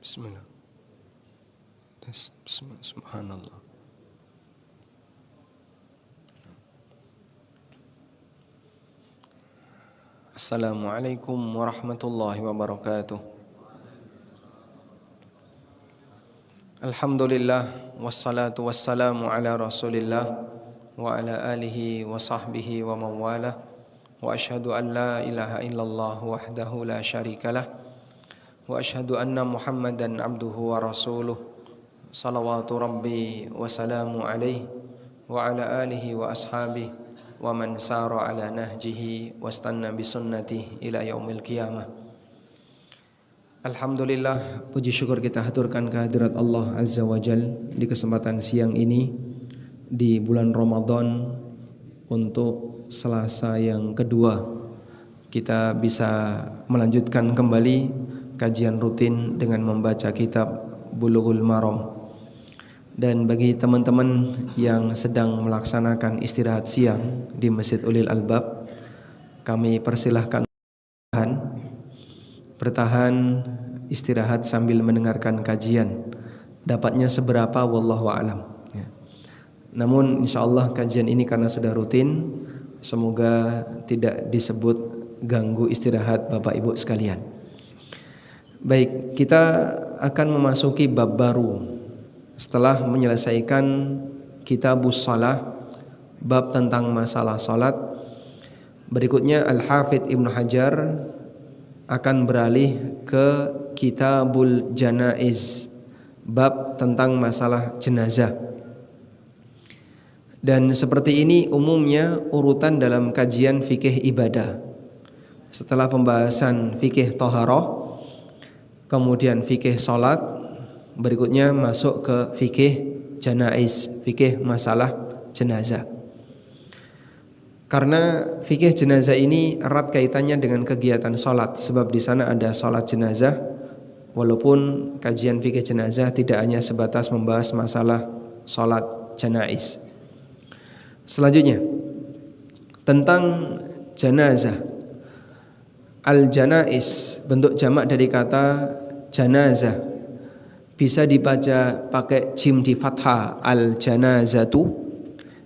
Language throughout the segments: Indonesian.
Bismillah. Bismillah. Subhanallah. Assalamualaikum warahmatullahi wabarakatuh. Alhamdulillah wassalatu wassalamu ala Rasulillah wa ala alihi wa sahbihi wa mawalah. Wa asyhadu an la ilaha illallah wahdahu la syarikalah. Wa asyhadu anna Muhammadan abduhu wa rasuluh. Salawatu rabbi wa salamu alaihi wa ala alihi wa ashabihi wa man sara ala nahjihi wastanna bisunnatihi ila yaumil qiyamah. Alhamdulillah, puji syukur kita haturkan kehadirat Allah Azza wa Jal di kesempatan siang ini di bulan Ramadan. Untuk Selasa yang kedua kita bisa melanjutkan kembali kajian rutin dengan membaca kitab Bulughul Maram. Dan bagi teman-teman yang sedang melaksanakan istirahat siang di Masjid Ulil Albab, kami persilahkan bertahan istirahat sambil mendengarkan kajian. Dapatnya seberapa wallahu a'lam ya. Namun insyaallah kajian ini karena sudah rutin, semoga tidak disebut ganggu istirahat Bapak Ibu sekalian. Baik, kita akan memasuki bab baru setelah menyelesaikan Kitabus Shalah, bab tentang masalah salat. Berikutnya Al-Hafidz Ibnu Hajar akan beralih ke Kitabul Janaiz, bab tentang masalah jenazah. Dan seperti ini umumnya urutan dalam kajian fikih ibadah. Setelah pembahasan fikih thaharah, kemudian fikih salat, berikutnya masuk ke fikih janaiz, fikih masalah jenazah. Karena fikih jenazah ini erat kaitannya dengan kegiatan salat, sebab di sana ada salat jenazah. Walaupun kajian fikih jenazah tidak hanya sebatas membahas masalah salat janaiz. Selanjutnya tentang janazah. Al-janaiz bentuk jamak dari kata janazah, bisa dibaca pakai jim di fathah al-janazatu,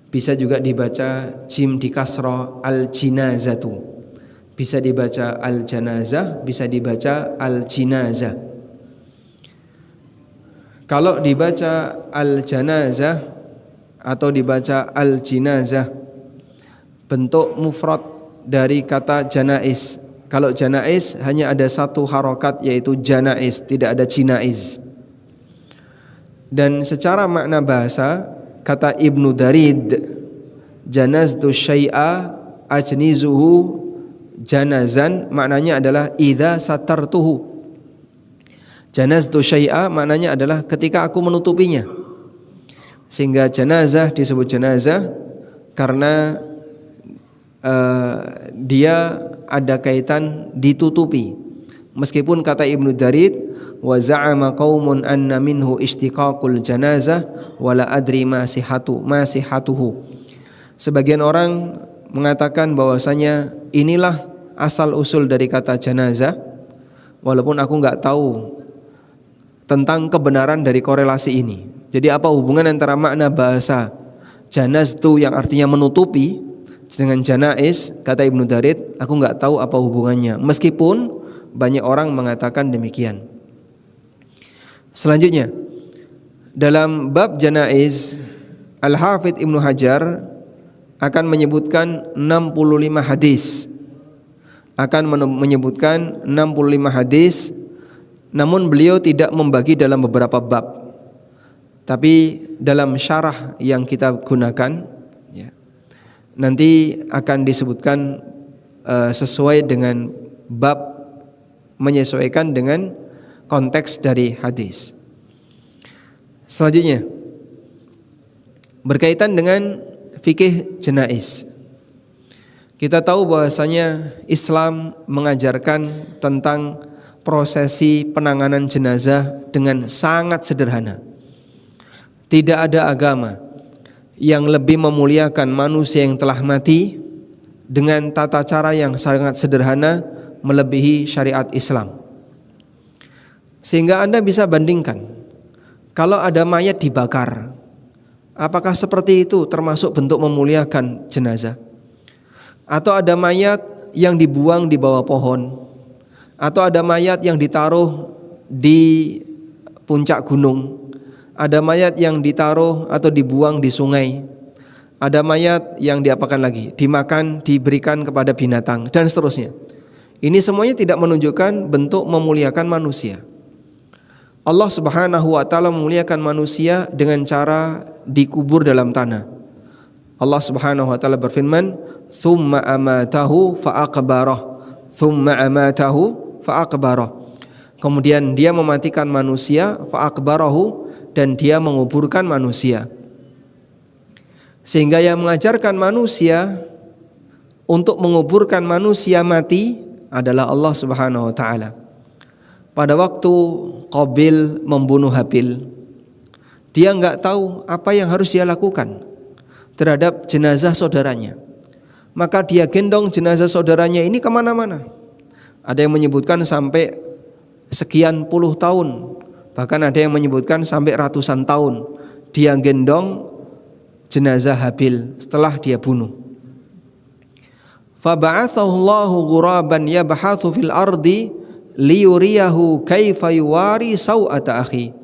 bisa juga dibaca jim di kasrah al-jinazatu, bisa dibaca al-janazah, bisa dibaca al-jinazah. Kalau dibaca al-janazah atau dibaca al-jinazah, bentuk mufrad dari kata janaiz. Kalau janaiz hanya ada satu harokat, yaitu janaiz, tidak ada jinaiz. Dan secara makna bahasa, kata Ibnu Darid, janaztu syai'a ajnizuhu janazan, maknanya adalah idza satartuhu. Janaztu syai'a maknanya adalah ketika aku menutupinya. Sehingga janazah disebut janazah karena dia ada kaitan ditutupi. Meskipun kata Ibnu Darid, wa za'ama qaumun anna minhu istiqaqul janazah wala adri ma sihatuhu. Sebagian orang mengatakan bahwasanya inilah asal usul dari kata janazah, walaupun aku enggak tahu tentang kebenaran dari korelasi ini. Jadi apa hubungan antara makna bahasa janaztu yang artinya menutupi dengan janaiz, kata Ibnu Darid, aku enggak tahu apa hubungannya, meskipun banyak orang mengatakan demikian. Selanjutnya dalam bab janaiz, Al-Hafidz Ibnu Hajar akan menyebutkan 65 hadis. Namun beliau tidak membagi dalam beberapa bab. Tapi dalam syarah yang kita gunakan ya, nanti akan disebutkan sesuai dengan bab, menyesuaikan dengan konteks dari hadis. Selanjutnya berkaitan dengan fikih janaiz. Kita tahu bahwasanya Islam mengajarkan tentang prosesi penanganan jenazah dengan sangat sederhana. Tidak ada agama yang lebih memuliakan manusia yang telah mati dengan tata cara yang sangat sederhana melebihi syariat Islam. Sehingga Anda bisa bandingkan, kalau ada mayat dibakar, apakah seperti itu termasuk bentuk memuliakan jenazah? Atau ada mayat yang dibuang di bawah pohon, atau ada mayat yang ditaruh di puncak gunung, ada mayat yang ditaruh atau dibuang di sungai, ada mayat yang diapakan lagi, dimakan, diberikan kepada binatang, dan seterusnya. Ini semuanya tidak menunjukkan bentuk memuliakan manusia. Allah Subhanahu wa ta'ala memuliakan manusia dengan cara dikubur dalam tanah. Allah Subhanahu wa ta'ala berfirman, "Tsumma amatahu fa'aqbarah." Tsumma amatahu fa'aqbarah. Kemudian dia mematikan manusia, fa'aqbarahu, dan dia menguburkan manusia. Sehingga yang mengajarkan manusia untuk menguburkan manusia mati adalah Allah Subhanahu wa ta'ala. Pada waktu Qabil membunuh Habil, dia enggak tahu apa yang harus dia lakukan terhadap jenazah saudaranya. Maka dia gendong jenazah saudaranya ini kemana-mana. Ada yang menyebutkan sampai sekian puluh tahun, bahkan ada yang menyebutkan sampai ratusan tahun dia gendong jenazah Habil setelah dia bunuh. Faba'athahu Allahu ghuraban yabhathu fil ardi liyuriyahu kaifa yuwari sawata akhi.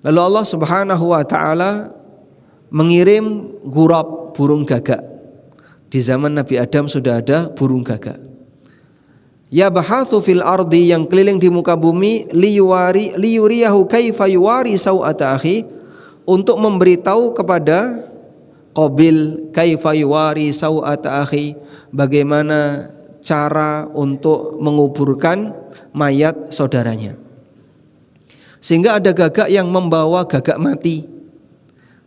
Lalu Allah Subhanahu wa ta'ala mengirim ghurab, burung gagak. Di zaman Nabi Adam sudah ada burung gagak. Yabhathu fil ardi, yang keliling di muka bumi, liyuriyahu kaifa yuwari sawata akhi, untuk memberitahu kepada Qabil kaifa yuwari sawata akhi, bagaimana cara untuk menguburkan mayat saudaranya. Sehingga ada gagak yang membawa gagak mati,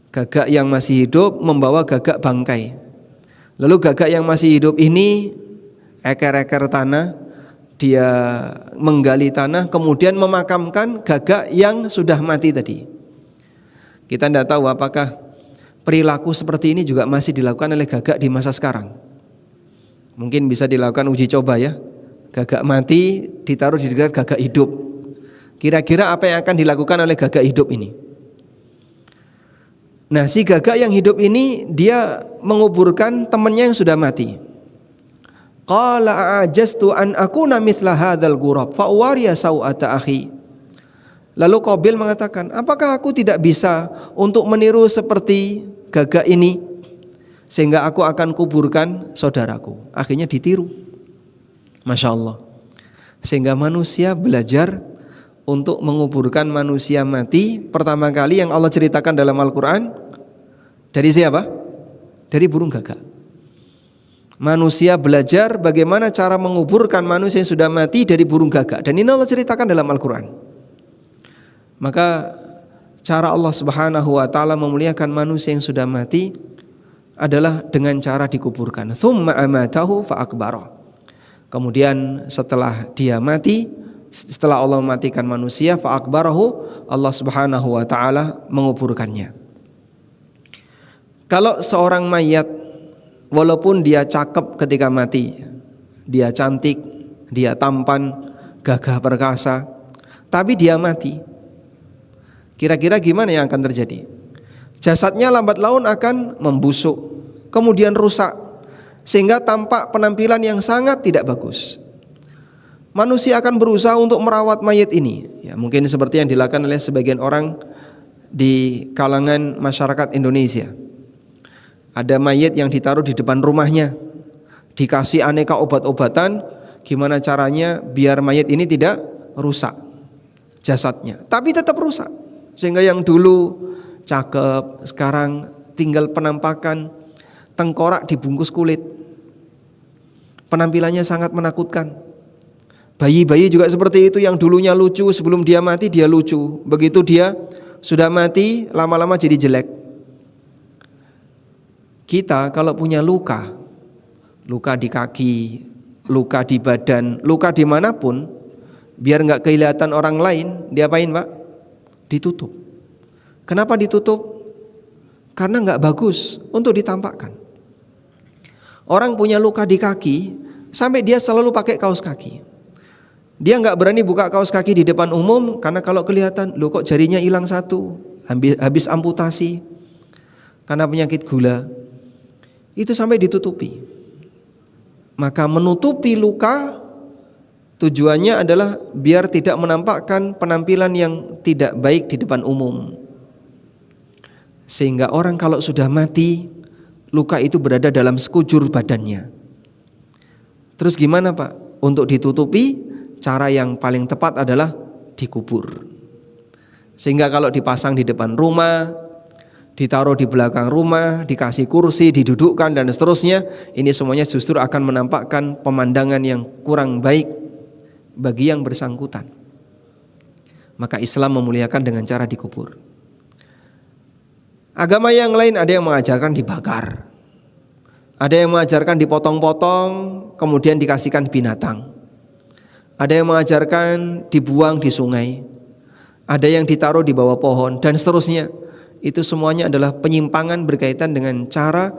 gagak yang masih hidup membawa gagak bangkai. Lalu gagak yang masih hidup ini eker-eker tanah, dia menggali tanah, kemudian memakamkan gagak yang sudah mati tadi. Kita tidak tahu apakah perilaku seperti ini juga masih dilakukan oleh gagak di masa sekarang. Mungkin bisa dilakukan uji coba ya. Gagak mati ditaruh di dekat gagak hidup. Kira-kira apa yang akan dilakukan oleh gagak hidup ini? Nah, si gagak yang hidup ini dia menguburkan temannya yang sudah mati. Qala a'ajaztu an akuna mithla hadzal ghurab fa uwariya sawata akhi. Lalu Qabil mengatakan, apakah aku tidak bisa untuk meniru seperti gagak ini sehingga aku akan kuburkan saudaraku? Akhirnya ditiru. Masya Allah. Sehingga manusia belajar untuk menguburkan manusia mati. Pertama kali yang Allah ceritakan dalam Al-Quran dari siapa? Dari burung gagak. Manusia belajar bagaimana cara menguburkan manusia yang sudah mati dari burung gagak. Dan ini Allah ceritakan dalam Al-Quran. Maka cara Allah Subhanahu wa ta'ala memuliakan manusia yang sudah mati adalah dengan cara dikuburkan. Tsumma amatahu fa'akbarah. Kemudian setelah dia mati, setelah Allah mematikan manusia, fa'akbarahu, Allah Subhanahu wa ta'ala menguburkannya. Kalau seorang mayat, walaupun dia cakep ketika mati, dia cantik, dia tampan, gagah perkasa, tapi dia mati, kira-kira gimana yang akan terjadi? Jasadnya lambat laun akan membusuk, kemudian rusak, sehingga tampak penampilan yang sangat tidak bagus. Manusia akan berusaha untuk merawat mayat ini, ya, mungkin seperti yang dilakukan oleh sebagian orang di kalangan masyarakat Indonesia. Ada mayat yang ditaruh di depan rumahnya, dikasih aneka obat-obatan, gimana caranya biar mayat ini tidak rusak jasadnya, tapi tetap rusak. Sehingga yang dulu cakep, sekarang tinggal penampakan tengkorak dibungkus kulit. Penampilannya sangat menakutkan. Bayi-bayi juga seperti itu, yang dulunya lucu sebelum dia mati dia lucu, begitu dia sudah mati lama-lama jadi jelek. Kita kalau punya luka di kaki, luka di badan, luka dimanapun, biar nggak kelihatan orang lain, diapain Pak? Ditutup. Kenapa ditutup? Karena nggak bagus untuk ditampakkan. Orang punya luka di kaki, sampai dia selalu pakai kaos kaki. Dia nggak berani buka kaos kaki di depan umum karena kalau kelihatan, loh kok jarinya hilang satu, habis amputasi karena penyakit gula. Itu sampai ditutupi. Maka menutupi luka tujuannya adalah biar tidak menampakkan penampilan yang tidak baik di depan umum. Sehingga orang kalau sudah mati, luka itu berada dalam sekujur badannya. Terus gimana Pak? Untuk ditutupi, cara yang paling tepat adalah dikubur. Sehingga kalau dipasang di depan rumah, ditaruh di belakang rumah, dikasih kursi, didudukkan dan seterusnya, ini semuanya justru akan menampakkan pemandangan yang kurang baik bagi yang bersangkutan. Maka Islam memuliakan dengan cara dikubur. Agama yang lain ada yang mengajarkan dibakar, ada yang mengajarkan dipotong-potong kemudian dikasihkan binatang, ada yang mengajarkan dibuang di sungai, ada yang ditaruh di bawah pohon dan seterusnya. Itu semuanya adalah penyimpangan berkaitan dengan cara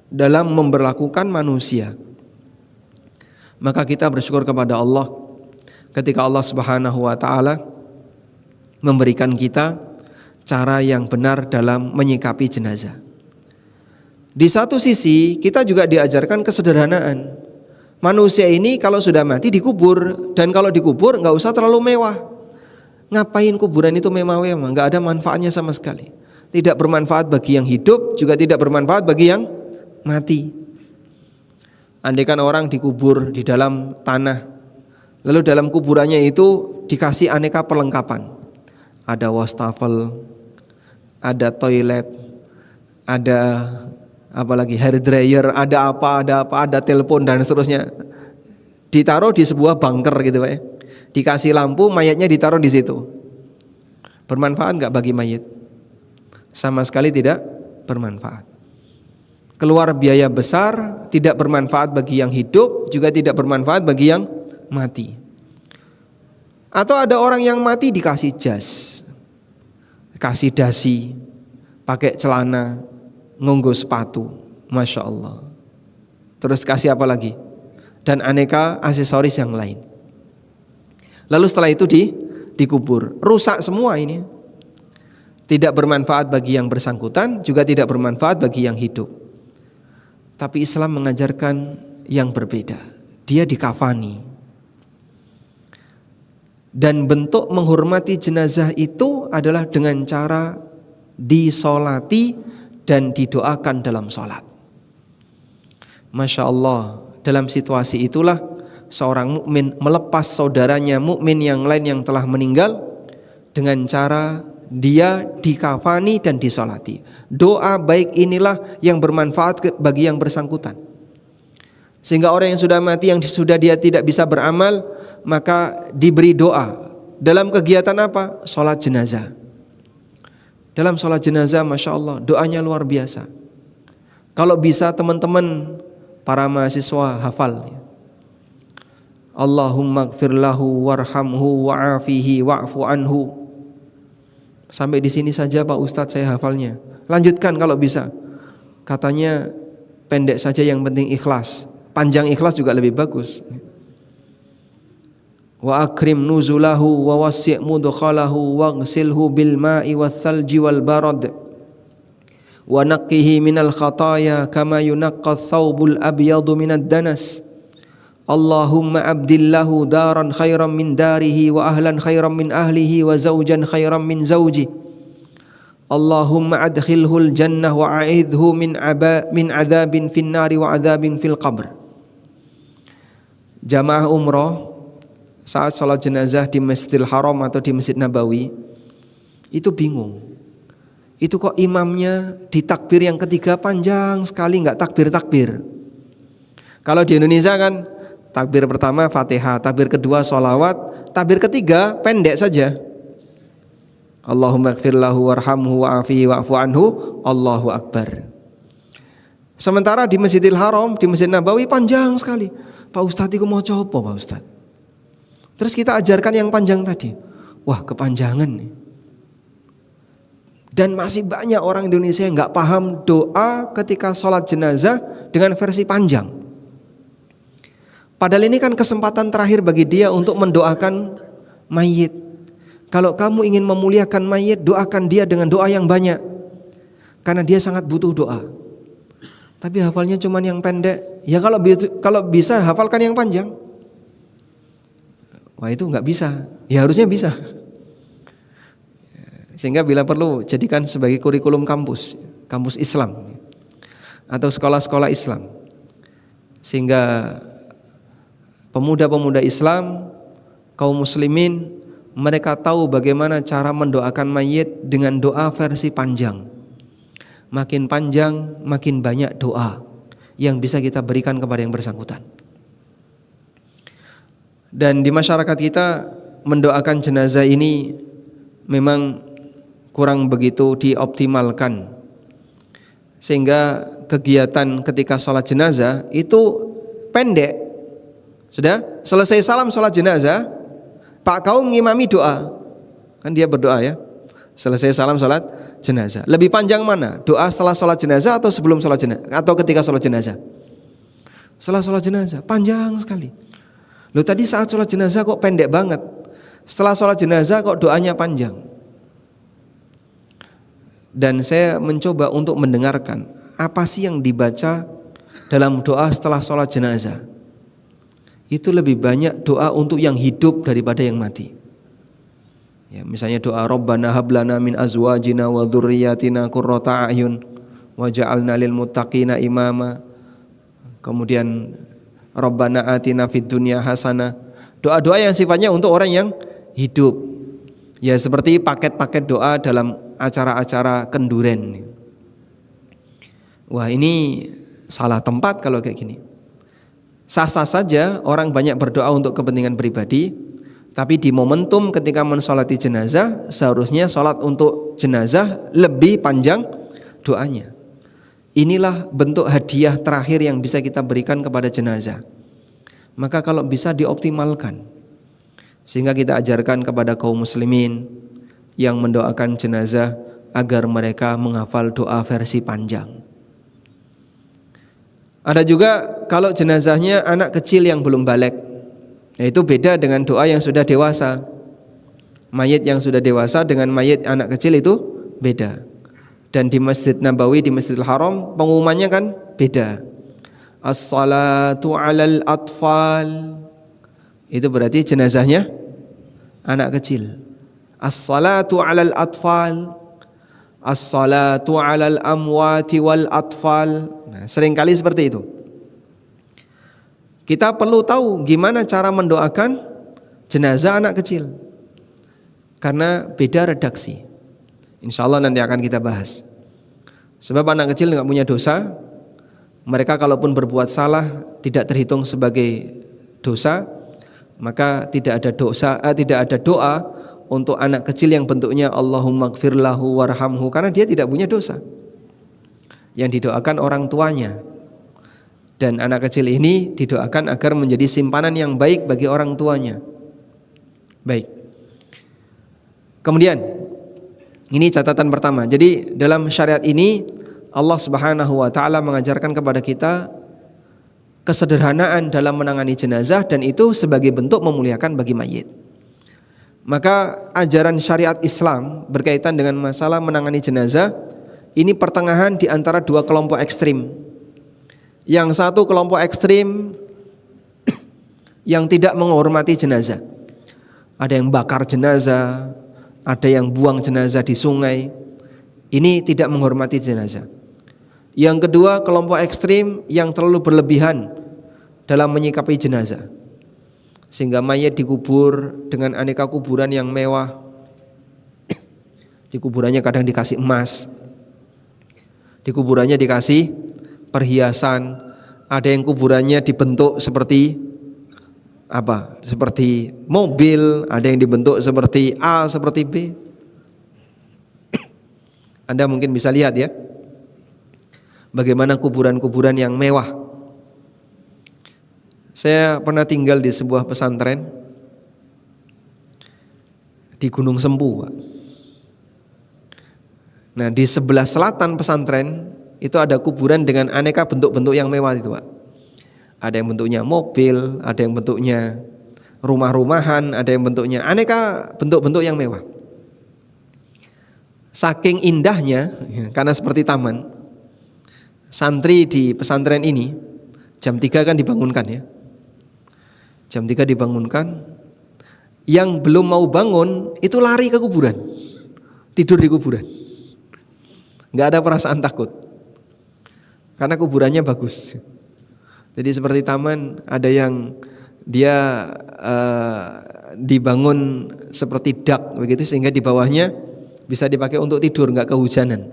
dalam memperlakukan manusia. Maka kita bersyukur kepada Allah ketika Allah Subhanahu wa taala memberikan kita cara yang benar dalam menyikapi jenazah. Di satu sisi kita juga diajarkan kesederhanaan. Manusia ini kalau sudah mati dikubur, dan kalau dikubur nggak usah terlalu mewah. Ngapain kuburan itu mewah-mewah? Nggak ada manfaatnya sama sekali. Tidak bermanfaat bagi yang hidup, juga tidak bermanfaat bagi yang mati. Andaikan orang dikubur di dalam tanah, lalu dalam kuburannya itu dikasih aneka perlengkapan. Ada wastafel, ada toilet, ada apalagi hair dryer, ada telepon dan seterusnya. Ditaruh di sebuah bunker gitu Pak. Dikasih lampu, mayatnya ditaruh di situ. Bermanfaat nggak bagi mayit? Sama sekali tidak bermanfaat. Keluar biaya besar, tidak bermanfaat bagi yang hidup, juga tidak bermanfaat bagi yang mati. Atau ada orang yang mati dikasih jas, kasih dasi, pakai celana, ngonggo sepatu, Masya Allah. Terus kasih apa lagi? Dan aneka aksesoris yang lain. Lalu setelah itu dikubur. Rusak semua ini. Tidak bermanfaat bagi yang bersangkutan, juga tidak bermanfaat bagi yang hidup. Tapi Islam mengajarkan yang berbeda. Dia dikafani. Dan bentuk menghormati jenazah itu adalah dengan cara disolati dan didoakan dalam sholat. Masya Allah, dalam situasi itulah seorang mukmin melepas saudaranya mukmin yang lain yang telah meninggal dengan cara dia dikafani dan disolati. Doa baik inilah yang bermanfaat bagi yang bersangkutan. Sehingga orang yang sudah mati, yang sudah dia tidak bisa beramal, maka diberi doa. Dalam kegiatan apa? Sholat jenazah. Dalam sholat jenazah, Masya Allah, doanya luar biasa. Kalau bisa teman-teman para mahasiswa hafal. Allahumma gfir lahu warhamhu wa'afihi wa'fu anhu. Sampai di sini saja Pak Ustadz saya hafalnya. Lanjutkan kalau bisa. Katanya pendek saja yang penting ikhlas. Panjang ikhlas juga lebih bagus. Wa akrim nuzulahu wa wasi' mudkhalahu waghsilhu bil ma'i wath thalji wal barad. Wa naqqihi minal khataya kama yunaqqa thawbul abyadu minad danas. Allahumma abdillahu daran khairan min darihi wa ahlan khairan min ahlihi wa zawjan khairan min zawji. Allahumma adkhilhul jannah wa a'idhu min adzabin fin nari wa adzabin fil qabr. Jamaah umrah saat sholat jenazah di Masjidil Haram atau di Masjid Nabawi itu bingung. Itu kok imamnya di takbir yang ketiga panjang sekali, nggak takbir-takbir. Kalau di Indonesia kan takbir pertama Fatihah, takbir kedua sholawat, takbir ketiga pendek saja. Allahumma gfir lahu warhamhu wa'afihi wa'fu anhu, Allahu Akbar. Sementara di Masjidil Haram, di Masjid Nabawi panjang sekali. Pak Ustadz itu mau coba Pak Ustadz. Terus kita ajarkan yang panjang tadi. Wah kepanjangan nih. Dan masih banyak orang Indonesia yang gak paham doa ketika sholat jenazah dengan versi panjang. Padahal ini kan kesempatan terakhir bagi dia untuk mendoakan mayit. Kalau kamu ingin memuliakan mayit, doakan dia dengan doa yang banyak, karena dia sangat butuh doa. Tapi hafalnya cuma yang pendek. Ya kalau bisa hafalkan yang panjang. Wah, itu nggak bisa. Ya harusnya bisa. Sehingga bila perlu jadikan sebagai kurikulum kampus Islam atau sekolah-sekolah Islam, sehingga pemuda-pemuda Islam, kaum muslimin, mereka tahu bagaimana cara mendoakan mayit dengan doa versi panjang. Makin panjang, makin banyak doa yang bisa kita berikan kepada yang bersangkutan. Dan di masyarakat kita, mendoakan jenazah ini memang kurang begitu dioptimalkan, sehingga kegiatan ketika sholat jenazah itu pendek. Sudah selesai salam sholat jenazah, Pak Kaum ngimami doa, kan dia berdoa ya. Selesai salam sholat jenazah. Lebih panjang mana? Doa setelah sholat jenazah atau sebelum sholat jenazah? Atau ketika sholat jenazah? Setelah sholat jenazah, panjang sekali. Loh, tadi saat sholat jenazah kok pendek banget. Setelah sholat jenazah kok doanya panjang. Dan saya mencoba untuk mendengarkan apa sih yang dibaca dalam doa setelah sholat jenazah. Itu lebih banyak doa untuk yang hidup daripada yang mati. Ya, misalnya doa Rabbana hablana min azwajina wa dzurriyyatina qurrata a'yun waj'alna lil muttaqina imama. Kemudian Rabbana atina fid dunya hasanah. Doa-doa yang sifatnya untuk orang yang hidup. Ya, seperti paket-paket doa dalam acara-acara kenduren. Wah, ini salah tempat kalau kayak gini. Sah-sah saja orang banyak berdoa untuk kepentingan pribadi, tapi di momentum ketika mensolati jenazah, seharusnya sholat untuk jenazah lebih panjang doanya. Inilah bentuk hadiah terakhir yang bisa kita berikan kepada jenazah. Maka kalau bisa dioptimalkan, sehingga kita ajarkan kepada kaum muslimin yang mendoakan jenazah agar mereka menghafal doa versi panjang. Ada juga kalau jenazahnya anak kecil yang belum balik, yaitu beda dengan doa yang sudah dewasa. Mayit yang sudah dewasa dengan mayit anak kecil itu beda. Dan di Masjid Nabawi, di Masjidil Haram, pengumumannya kan beda. As-salatu 'alal atfal, itu berarti jenazahnya anak kecil. As-salatu 'alal atfal, as-salatu 'alal amwati wal atfal. Nah, seringkali seperti itu. Kita perlu tahu gimana cara mendoakan jenazah anak kecil, karena beda redaksi. Insya Allah nanti akan kita bahas. Sebab anak kecil nggak punya dosa. Mereka kalaupun berbuat salah tidak terhitung sebagai dosa, maka tidak ada doa untuk anak kecil yang bentuknya Allahumma gfir lahu warhamhu, karena dia tidak punya dosa. Yang didoakan orang tuanya. Dan anak kecil ini didoakan agar menjadi simpanan yang baik bagi orang tuanya. Baik. Kemudian, ini catatan pertama. Jadi dalam syariat ini Allah Subhanahu wa taala mengajarkan kepada kita kesederhanaan dalam menangani jenazah, dan itu sebagai bentuk memuliakan bagi mayit. Maka ajaran syariat Islam berkaitan dengan masalah menangani jenazah ini pertengahan di antara dua kelompok ekstrim. Yang satu kelompok ekstrim yang tidak menghormati jenazah. Ada yang bakar jenazah, ada yang buang jenazah di sungai. Ini tidak menghormati jenazah. Yang kedua kelompok ekstrim yang terlalu berlebihan dalam menyikapi jenazah, sehingga mayat dikubur dengan aneka kuburan yang mewah. Di kuburannya kadang dikasih emas, di kuburannya dikasih perhiasan, ada yang kuburannya dibentuk seperti apa? Seperti mobil, ada yang dibentuk seperti A, seperti B. Anda mungkin bisa lihat ya, bagaimana kuburan-kuburan yang mewah. Saya pernah tinggal di sebuah pesantren di Gunung Sempu, Pak. Nah, di sebelah selatan pesantren itu ada kuburan dengan aneka bentuk-bentuk yang mewah itu, Pak. Ada yang bentuknya mobil, ada yang bentuknya rumah-rumahan, ada yang bentuknya aneka bentuk-bentuk yang mewah. Saking indahnya, karena seperti taman, santri di pesantren ini jam 3 kan dibangunkan ya. Jam 3 dibangunkan, yang belum mau bangun itu lari ke kuburan, tidur di kuburan. Nggak ada perasaan takut, karena kuburannya bagus. Jadi seperti taman, ada yang dia dibangun seperti dak begitu, sehingga di bawahnya bisa dipakai untuk tidur, nggak kehujanan.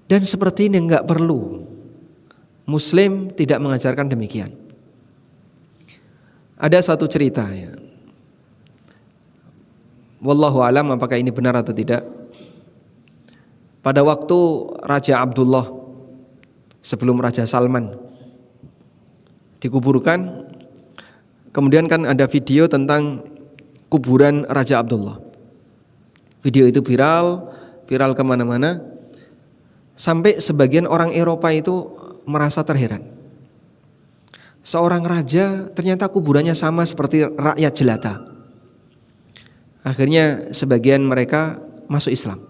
Dan seperti ini nggak perlu. Muslim tidak mengajarkan demikian. Ada satu cerita ya. Wallahu alam apakah ini benar atau tidak. Pada waktu Raja Abdullah sebelum Raja Salman dikuburkan, kemudian kan ada video tentang kuburan Raja Abdullah. Video itu viral kemana-mana, sampai sebagian orang Eropa itu merasa terheran. Seorang raja ternyata kuburannya sama seperti rakyat jelata. Akhirnya sebagian mereka masuk Islam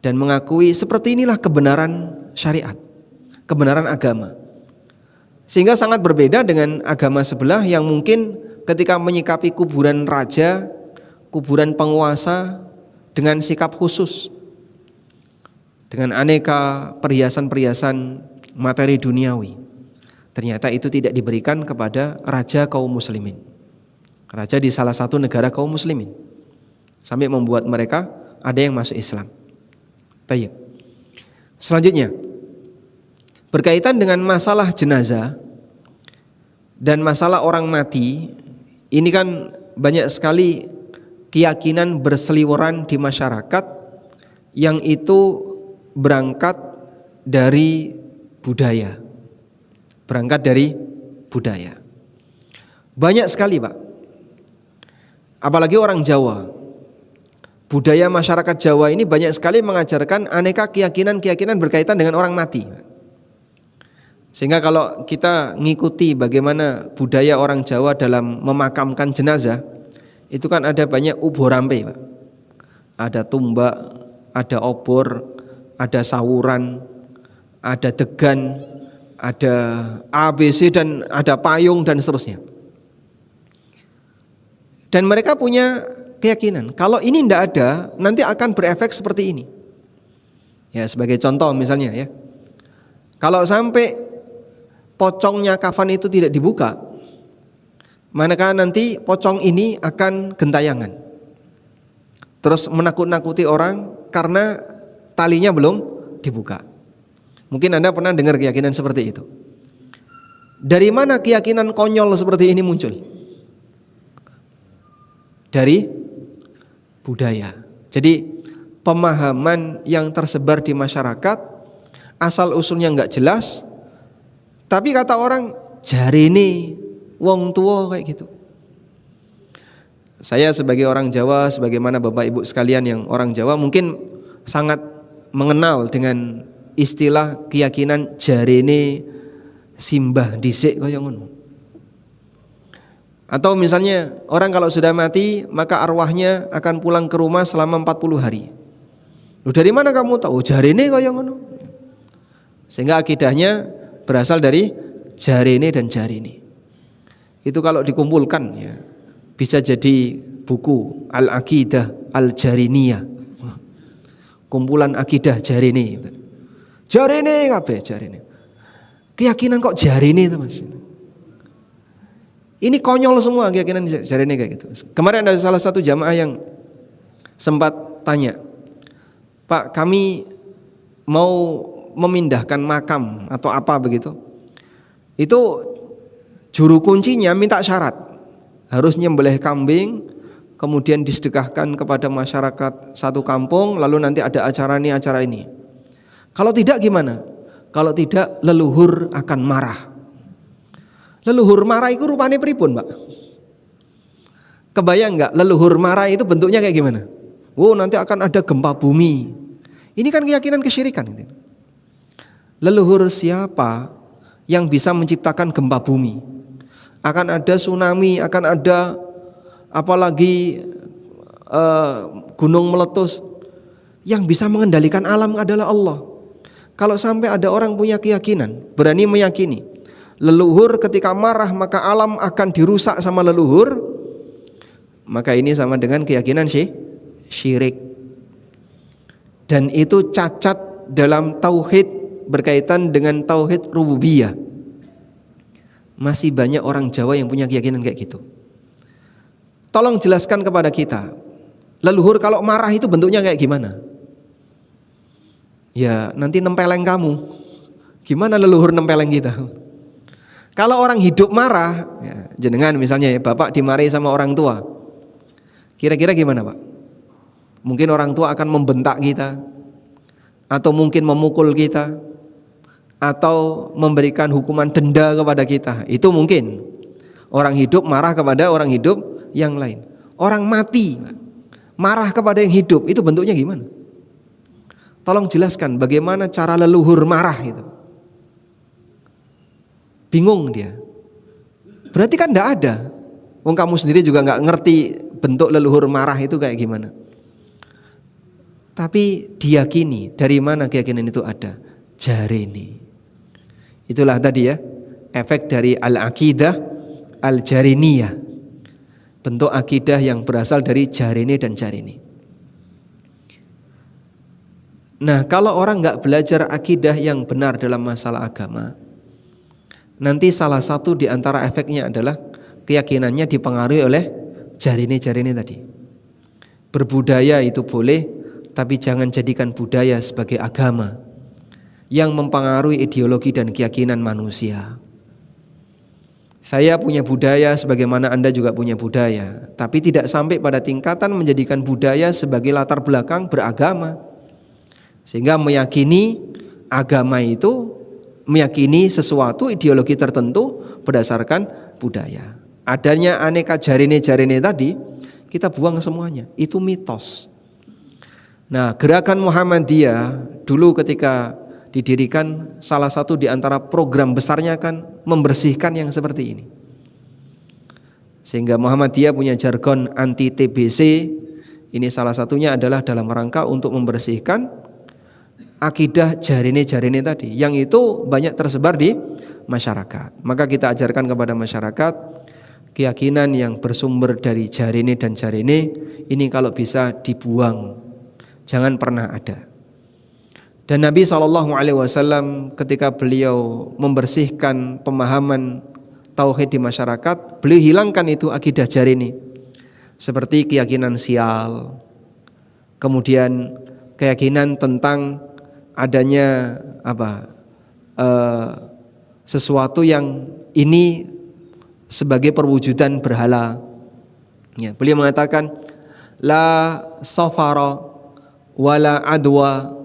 dan mengakui seperti inilah kebenaran syariat, kebenaran agama. Sehingga sangat berbeda dengan agama sebelah yang mungkin ketika menyikapi kuburan raja, kuburan penguasa dengan sikap khusus, dengan aneka perhiasan-perhiasan materi duniawi. Ternyata itu tidak diberikan kepada raja kaum muslimin, raja di salah satu negara kaum muslimin, sampai membuat mereka ada yang masuk Islam. Tayyib. Selanjutnya, berkaitan dengan masalah jenazah dan masalah orang mati, ini kan banyak sekali keyakinan berseliweran di masyarakat yang itu berangkat dari budaya. Berangkat dari budaya. Banyak sekali Pak. Apalagi orang Jawa. Budaya masyarakat Jawa ini banyak sekali mengajarkan aneka keyakinan-keyakinan berkaitan dengan orang mati. Sehingga kalau kita ngikuti bagaimana budaya orang Jawa dalam memakamkan jenazah, itu kan ada banyak uborampe Pak. Ada tumbak, ada obor, ada sawuran, ada degan, ada ABC, dan ada payung dan seterusnya. Dan mereka punya keyakinan kalau ini tidak ada, nanti akan berefek seperti ini. Ya, sebagai contoh misalnya ya, kalau sampai pocongnya kafan itu tidak dibuka, manakah nanti pocong ini akan gentayangan, terus menakut-nakuti orang karena talinya belum dibuka. Mungkin Anda pernah dengar keyakinan seperti itu. Dari mana keyakinan konyol seperti ini muncul? Dari budaya. Jadi pemahaman yang tersebar di masyarakat, asal usulnya nggak jelas, tapi kata orang jarine wong tua kayak gitu. Saya sebagai orang Jawa, sebagaimana Bapak Ibu sekalian yang orang Jawa mungkin sangat mengenal dengan istilah keyakinan jarine simbah dhisik kaya ngono. Atau misalnya orang kalau sudah mati maka arwahnya akan pulang ke rumah selama 40 hari. Loh, dari mana kamu tahu? Jarine kaya ngono. Sehingga akidahnya berasal dari jarine dan jarine. Itu kalau dikumpulkan ya, bisa jadi buku Al-Aqidah Al-Jariniyah. Kumpulan akidah jarine. Jarine kabeh jarine. Keyakinan kok jarine itu Mas. Ini konyol semua keyakinan jarine kayak gitu. Kemarin ada salah satu jamaah yang sempat tanya, Pak, kami mau memindahkan makam atau apa begitu. Itu juru kuncinya minta syarat, harus nyembelih kambing, kemudian disedekahkan kepada masyarakat satu kampung, lalu nanti ada acara ini, acara ini. Kalau tidak gimana? Kalau tidak leluhur akan marah. Leluhur marah itu rupanya pripun, Pak? Kebayang nggak leluhur marah itu bentuknya kayak gimana? Oh, nanti akan ada gempa bumi. Ini kan keyakinan kesyirikan. Leluhur siapa yang bisa menciptakan gempa bumi? Akan ada tsunami, akan ada apalagi gunung meletus. Yang bisa mengendalikan alam adalah Allah. Kalau sampai ada orang punya keyakinan, berani meyakini leluhur ketika marah maka alam akan dirusak sama leluhur, maka ini sama dengan keyakinan syirik. Dan itu cacat dalam tauhid berkaitan dengan tauhid rububiyah. Masih banyak orang Jawa yang punya keyakinan kayak gitu. Tolong jelaskan kepada kita, leluhur kalau marah itu bentuknya kayak gimana? Ya nanti nempeleng kamu. Gimana leluhur nempeleng kita? Kalau orang hidup marah, ya, jenengan misalnya ya, bapak dimarahi sama orang tua, kira-kira gimana Pak? Mungkin orang tua akan membentak kita, atau mungkin memukul kita, atau memberikan hukuman denda kepada kita. Itu mungkin. Orang hidup marah kepada orang hidup yang lain. Orang mati marah kepada yang hidup, itu bentuknya gimana? Tolong jelaskan bagaimana cara leluhur marah itu. Bingung dia. Berarti kan enggak ada. Wong kamu sendiri juga enggak ngerti bentuk leluhur marah itu kayak gimana. Tapi diyakini, dari mana keyakinan itu ada? Jarini. Itulah tadi ya, efek dari al-aqidah al-jariniyah. Bentuk akidah yang berasal dari jarini dan jarini. Nah, kalau orang enggak belajar akidah yang benar dalam masalah agama, nanti salah satu di antara efeknya adalah keyakinannya dipengaruhi oleh jarini-jarini tadi. Berbudaya itu boleh, tapi jangan jadikan budaya sebagai agama yang mempengaruhi ideologi dan keyakinan manusia. Saya punya budaya sebagaimana Anda juga punya budaya, tapi tidak sampai pada tingkatan menjadikan budaya sebagai latar belakang beragama. Sehingga meyakini agama itu meyakini sesuatu ideologi tertentu berdasarkan budaya. Adanya aneka jarine-jarine tadi kita buang semuanya, itu mitos. Nah, gerakan Muhammadiyah dulu ketika didirikan, salah satu di antara program besarnya kan membersihkan yang seperti ini. Sehingga Muhammadiyah punya jargon anti TBC. Ini salah satunya adalah dalam rangka untuk membersihkan akidah jarine-jarine tadi, yang itu banyak tersebar di masyarakat. Maka kita ajarkan kepada masyarakat keyakinan yang bersumber dari jarine dan jarine ini kalau bisa dibuang, jangan pernah ada. Dan Nabi SAW ketika beliau membersihkan pemahaman tauhid di masyarakat, beliau hilangkan itu akidah jarine, seperti keyakinan sial, kemudian keyakinan tentang adanya sesuatu yang ini sebagai perwujudan berhala. Ya, beliau mengatakan la safara wala adwa.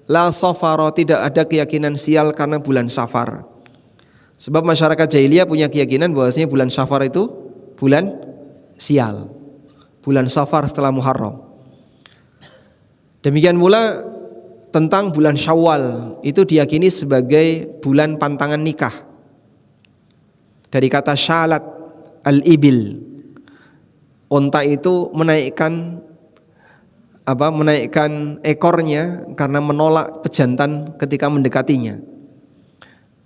La safara, tidak ada keyakinan sial karena bulan Safar. Sebab masyarakat jahiliyah punya keyakinan bahwasanya bulan Safar itu bulan sial. Bulan Safar setelah Muharram. Demikian pula tentang bulan Syawal, itu diyakini sebagai bulan pantangan nikah. Dari kata syalat al-ibil, onta itu menaikkan ekornya karena menolak pejantan ketika mendekatinya.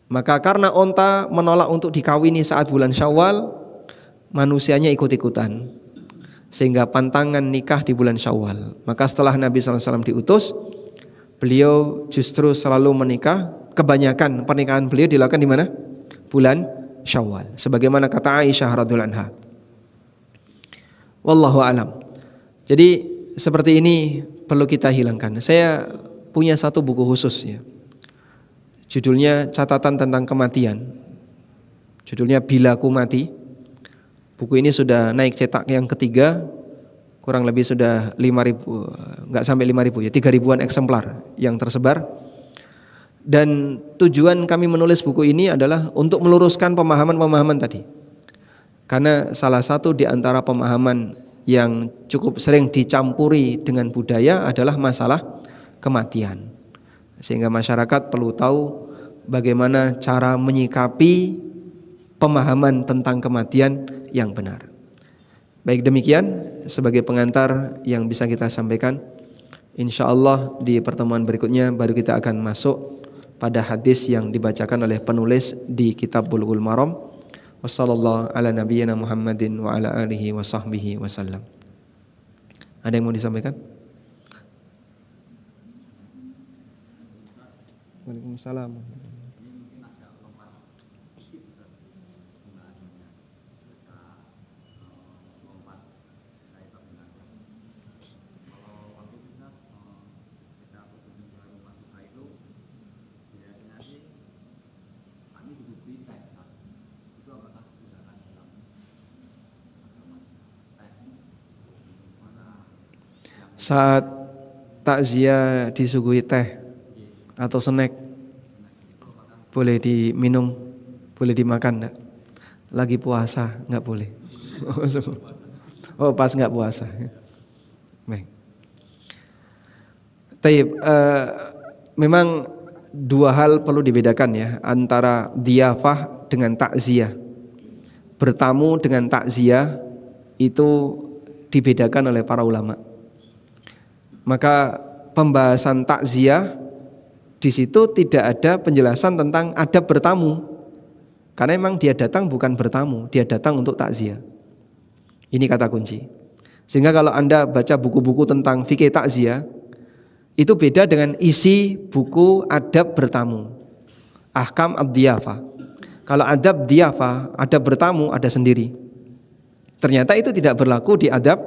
Maka karena onta menolak untuk dikawini saat bulan Syawal, manusianya ikut-ikutan, sehingga pantangan nikah di bulan Syawal. Maka setelah Nabi SAW diutus, beliau justru selalu menikah. Kebanyakan pernikahan beliau dilakukan di mana? Bulan Syawal. Sebagaimana kata Aisyah radhiyallahu anha. Wallahu alam. Jadi seperti ini perlu kita hilangkan. Saya punya satu buku khusus ya. Judulnya Catatan tentang Kematian. Judulnya Bila Ku Mati. Buku ini sudah naik cetak yang ketiga. Kurang lebih sudah 5.000, enggak sampai 5.000 ya, 3.000-an eksemplar yang tersebar. Dan tujuan kami menulis buku ini adalah untuk meluruskan pemahaman-pemahaman tadi. Karena salah satu di antara pemahaman yang cukup sering dicampuri dengan budaya adalah masalah kematian. Sehingga masyarakat perlu tahu bagaimana cara menyikapi pemahaman tentang kematian yang benar. Baik, demikian sebagai pengantar yang bisa kita sampaikan. InsyaAllah di pertemuan berikutnya baru kita akan masuk pada hadis yang dibacakan oleh penulis di kitab Bulughul Maram. Wassallallahu ala nabiyyina Muhammadin wa ala alihi wa sahbihi wasallam. Ada yang mau disampaikan? Waalaikumsalam. Saat takziah disuguhi teh atau snack, boleh diminum, boleh dimakan enggak? Lagi puasa enggak boleh. Oh, pas enggak puasa. Baik. Memang dua hal perlu dibedakan ya, antara diyafah dengan takziah. Bertamu dengan takziah itu dibedakan oleh para ulama. Maka pembahasan takziah di situ tidak ada penjelasan tentang adab bertamu. Karena memang dia datang bukan bertamu, dia datang untuk takziah. Ini kata kunci. Sehingga kalau Anda baca buku-buku tentang fikih takziah, itu beda dengan isi buku adab bertamu, Ahkam ad-diyafah. Kalau adab diyafah, adab bertamu ada sendiri. Ternyata itu tidak berlaku di adab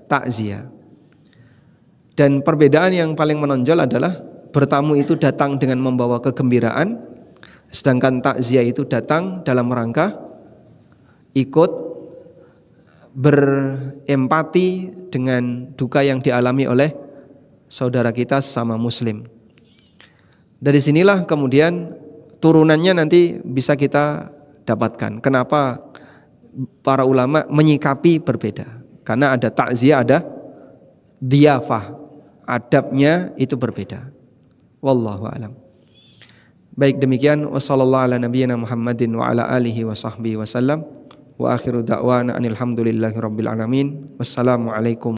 takziah. Dan perbedaan yang paling menonjol adalah bertamu itu datang dengan membawa kegembiraan, sedangkan takziah itu datang dalam rangka ikut berempati dengan duka yang dialami oleh saudara kita sesama muslim. Dari sinilah kemudian turunannya nanti bisa kita dapatkan. Kenapa para ulama menyikapi berbeda? Karena ada takziah, ada diyafah. Adabnya itu berbeda. Wallahu a'lam. Baik, demikian wassallallahu ala nabiyyina Muhammadin wa ala alihi wa sahbihi wasallam. Wa akhiru da'wana anil hamdulillahi rabbil alamin. Wassalamu alaikum.